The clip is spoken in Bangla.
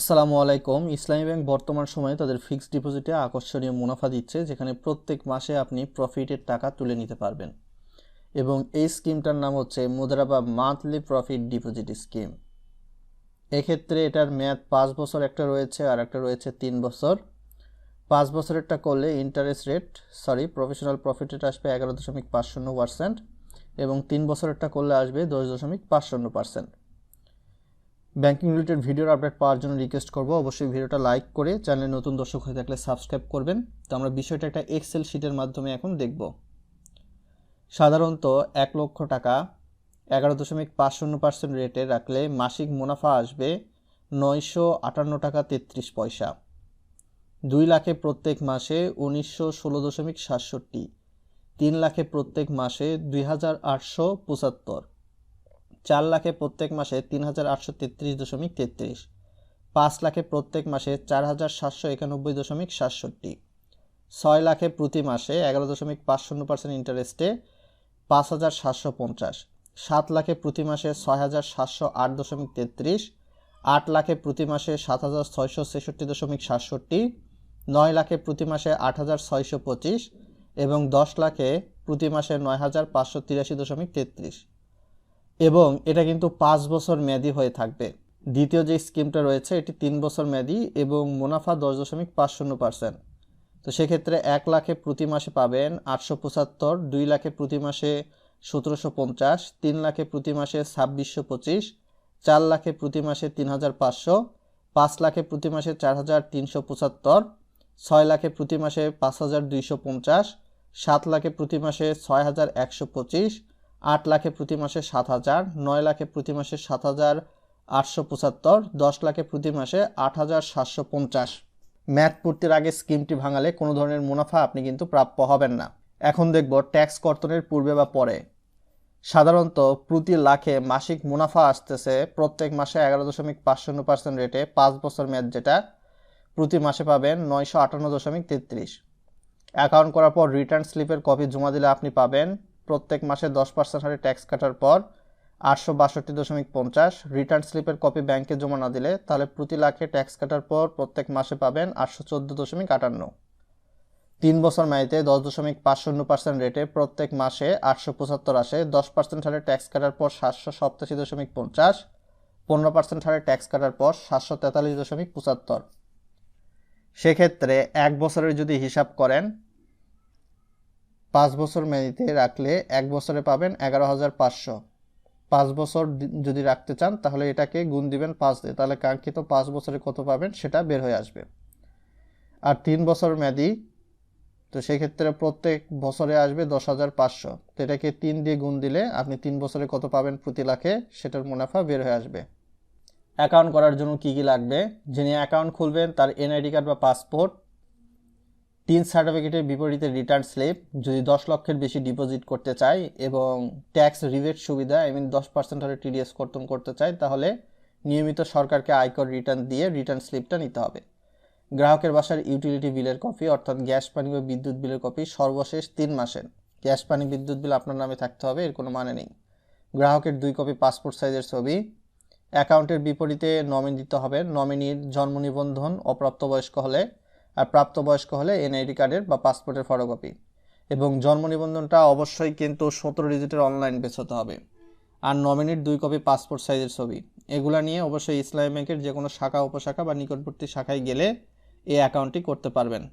আসসালামু আলাইকুম। ইসলামী ব্যাংক বর্তমান সময়ে তাদের ফিক্সড ডিপোজিটে আকর্ষণীয় মুনাফা দিচ্ছে, যেখানে প্রত্যেক মাসে আপনি প্রফিটের টাকা তুলে নিতে পারবেন। এবং এই স্কিমটার নাম হচ্ছে Mudaraba monthly profit deposit scheme. এক্ষেত্রে এটার মেয়াদ 5 বছর একটা রয়েছে, আর একটা রয়েছে 3 বছর। 5 বছরেরটা করলে interest rate professional profit rate আসবে 11.50% এবং 3 বছরেরটা করলে আসবে 10.50%। ব্যাংকিং রিলেটেড ভিডিওর আপডেট পাওয়ার জন্য রিকোয়েস্ট করব অবশ্যই ভিডিওটা লাইক করে, চ্যানেলে নতুন দর্শক হয়ে থাকলে সাবস্ক্রাইব করবেন। তো আমরা বিষয়টা একটা এক্সেল শিটের মাধ্যমে এখন দেখব। সাধারণত 1 লক্ষ টাকা 11.50% রেটে রাখলে মাসিক মুনাফা আসবে 958 টাকা 33 পয়সা। 2 লাখে প্রত্যেক মাসে 1916.67, 3 লাখে প্রত্যেক মাসে 2875, 4 লাখে প্রত্যেক মাসে 3833.33, 5 লাখে প্রত্যেক মাসে 4791.67, 6 লাখে প্রতি মাসে 11.50% ইন্টারেস্টে 5750, 7 লাখে প্রতি মাসে 6708.33, 8 লাখে প্রতি মাসে 7666.67, 9 লাখে প্রতি মাসে 8625 এবং 10 লাখে প্রতি মাসে 9583.33। এবং এটা কিন্তু 5 বছর মেয়াদি হয়ে থাকবে। দ্বিতীয় যে স্কিমটা রয়েছে এটি 3 বছর মেয়াদি এবং মুনাফা 10.50%। তো সেক্ষেত্রে 1 লাখে প্রতি মাসে পাবেন 875, 2 লাখে প্রতি মাসে 1750, 3 লাখে প্রতি মাসে 2625, 4 লাখে প্রতি মাসে 3500, 5 লাখে প্রতি মাসে 4375, 6 লাখে প্রতি মাসে 5250, 7 লাখে প্রতি মাসে 6125, 8 লাখে প্রতি মাসে 7000, 9 লাখে প্রতি মাসে 7875, 10 লাখে প্রতি মাসে 8750। মেয়াদ পূর্তির আগে স্কিমটি ভাঙালে কোনো ধরনের মুনাফা আপনি কিন্তু প্রাপ্য হবেন না। এখন দেখব ট্যাক্স কর্তনের পূর্বে বা পরে। সাধারণত প্রতি লাখে মাসিক মুনাফা আসতেছে প্রত্যেক মাসে 11.50% রেটে 5 বছর মেয়াদ, যেটা প্রতি মাসে পাবেন 958.33। অ্যাকাউন্ট করার পর রিটার্ন স্লিপের কপি জমা দিলে আপনি পাবেন প্রত্যেক মাসে 10% হারে ট্যাক্স কাটার পর 862.50। রিটার্ন স্লিপের কপি ব্যাংকে জমা না দিলে তাহলে প্রতি লাখে ট্যাক্স কাটার পর প্রত্যেক মাসে পাবেন 814.58। 3 বছর মেয়াদে 10.50% রেটে প্রত্যেক মাসে 875 আসে। 10% হারে ট্যাক্স কাটার পর 787.50, 15% হারে ট্যাক্স কাটার পর 743.75। সেক্ষেত্রে 1 বছরের যদি হিসাব করেন, 5 বছর মেয়াদিতে রাখলে 1 বছরে পাবেন 11,500। 5 বছর যদি রাখতে চান তাহলে এটাকে গুণ দিবেন 5 দিয়ে, তাহলে কাঙ্ক্ষিত 5 বছরে কত পাবেন সেটা বের হয়ে আসবে। আর 3 বছর মেয়াদি, তো সেক্ষেত্রে প্রত্যেক বছরে আসবে 10,500। তো এটাকে 3 দিয়ে গুণ দিলে আপনি 3 বছরে কত পাবেন প্রতি লাখে সেটার মুনাফা বের হয়ে আসবে। অ্যাকাউন্ট করার জন্য কি কি লাগবে? যিনি অ্যাকাউন্ট খুলবেন তার এনআইডি কার্ড বা পাসপোর্ট, 3 সার্টিফিকেটের বিপরীতে রিটার্ন স্লিপ যদি 10 লক্ষের বেশি ডিপোজিট করতে চায় এবং ট্যাক্স রিবেট সুবিধা 10% হারে টিডিএস কর্তন করতে চায়, তাহলে নিয়মিত সরকারকে আয়কর রিটার্ন দিয়ে রিটার্ন স্লিপটা নিতে হবে। গ্রাহকের বাসার ইউটিলিটি বিলের কপি অর্থাৎ গ্যাস পানি বা বিদ্যুৎ বিলের কপি সর্বশেষ 3 মাসের। গ্যাস পানি বিদ্যুৎ বিল আপনার নামে থাকতে হবে, এর কোনো মানে নেই। গ্রাহকের 2 কপি পাসপোর্ট সাইজের ছবি। অ্যাকাউন্টের বিপরীতে নমিনি দিতে হবে। নমিনির জন্ম নিবন্ধন অপ্রাপ্তবয়স্ক হলে, আর প্রাপ্তবয়স্ক হলে এনআইডি কার্ডের বা পাসপোর্টের ফটোকপি। এবং জন্ম নিবন্ধনটা অবশ্যই কিন্তু 17 ডিজিটের অনলাইন বেস হতে হবে। আর নমিনির 2 কপি পাসপোর্ট সাইজের ছবি। এগুলা নিয়ে অবশ্যই ইসলামী ব্যাংকের যে কোনো শাখা উপশাখা বা নিকটবর্তী শাখায় গেলে এই অ্যাকাউন্টটি করতে পারবেন।